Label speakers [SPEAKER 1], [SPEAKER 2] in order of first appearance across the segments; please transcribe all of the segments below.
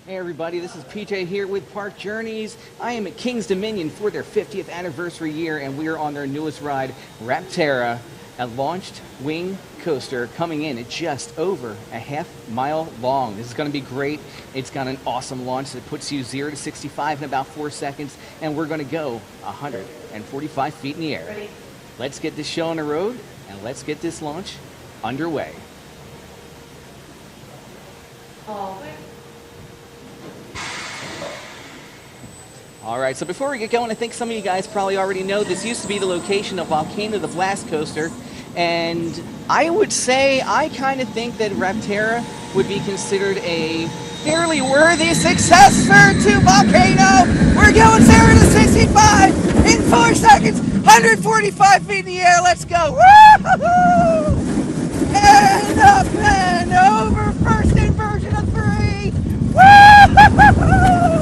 [SPEAKER 1] Hey everybody, this is PJ here with Park Journeys. I am at King's Dominion for their 50th anniversary year, and we are on their newest ride, Rapterra, a launched wing coaster coming in at just over a half-mile long. This is going to be great. It's got an awesome launch that puts you 0 to 65 in about 4 seconds, and we're going to go 145 feet in the air.
[SPEAKER 2] Ready?
[SPEAKER 1] Let's get this show on the road, and let's get this launch underway.
[SPEAKER 2] POV.
[SPEAKER 1] All right, so before we get going, I think some of you guys probably already know this used to be the location of Volcano the Blast Coaster, and I would say I kind of think that Rapterra would be considered a fairly worthy successor to Volcano. We're going 0 to 65 in 4 seconds, 145 feet in the air. Let's go. Woo-hoo-hoo! And up and over, first inversion of 3. Woo-hoo-hoo!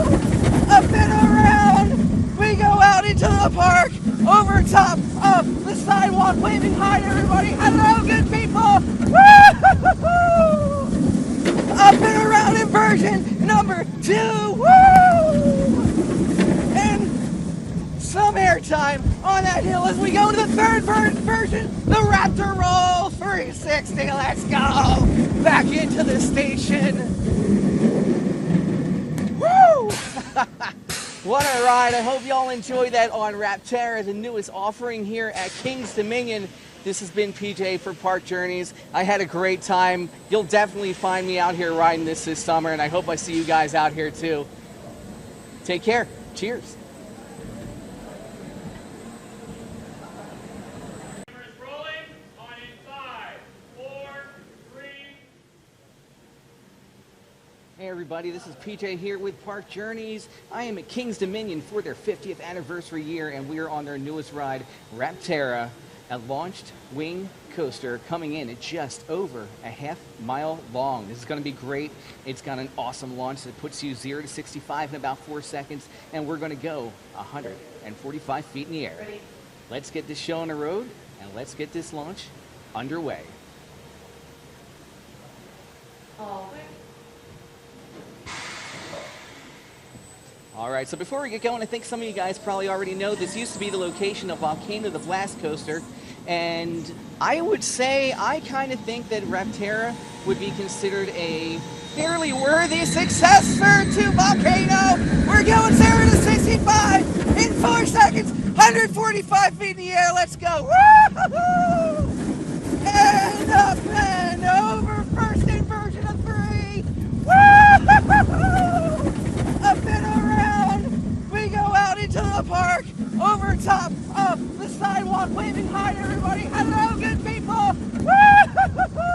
[SPEAKER 1] Up and around, we go out into the park, over top of the sidewalk, waving hi to everybody. Hello, good people. Woo-hoo-hoo! Up and around inversion number 2. Woo! And some airtime on that hill as we go to the third version, the Raptor Roll 360. Let's go back into the station. Woo! What a ride. I hope y'all enjoyed that on Rapterra, the newest offering here at King's Dominion. This has been PJ for Park Journeys. I had a great time. You'll definitely find me out here riding this summer, and I hope I see you guys out here too. Take care. Cheers. Hey everybody, this is PJ here with Park Journeys. I am at King's Dominion for their 50th anniversary year, and we are on their newest ride, Rapterra, a launched wing coaster coming in at just over a half-mile long. This is going to be great. It's got an awesome launch that puts you 0 to 65 in about 4 seconds, and we're going to go 145 feet in the air.
[SPEAKER 2] Ready?
[SPEAKER 1] Let's get this show on the road, and let's get this launch underway.
[SPEAKER 2] POV.
[SPEAKER 1] All right, so before we get going, I think some of you guys probably already know this used to be the location of Volcano the Blast Coaster, and I would say I kind of think that Rapterra would be considered a fairly worthy successor to Volcano. We're going 0 to 65 in 4 seconds, 145 feet in the air. Let's go. Woo-hoo-hoo! And up and over, first inversion of 3. Woo-hoo-hoo! Up and around, we go out into the park, over top of the sidewalk, waving hi to everybody. Hello, good people. Woo-hoo-hoo!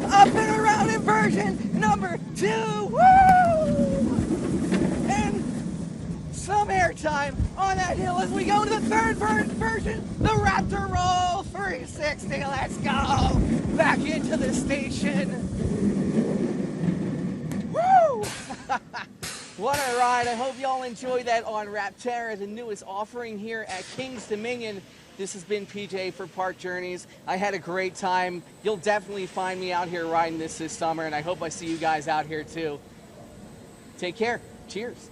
[SPEAKER 1] Up and around inversion number 2. Woo! And some airtime on that hill as we go to the third version, the Raptor Roll 360. Let's go back into the station. Woo! What a ride. I hope y'all enjoyed that on Rapterra, the newest offering here at King's Dominion. This has been PJ for Park Journeys. I had a great time. You'll definitely find me out here riding this summer, and I hope I see you guys out here too. Take care. Cheers.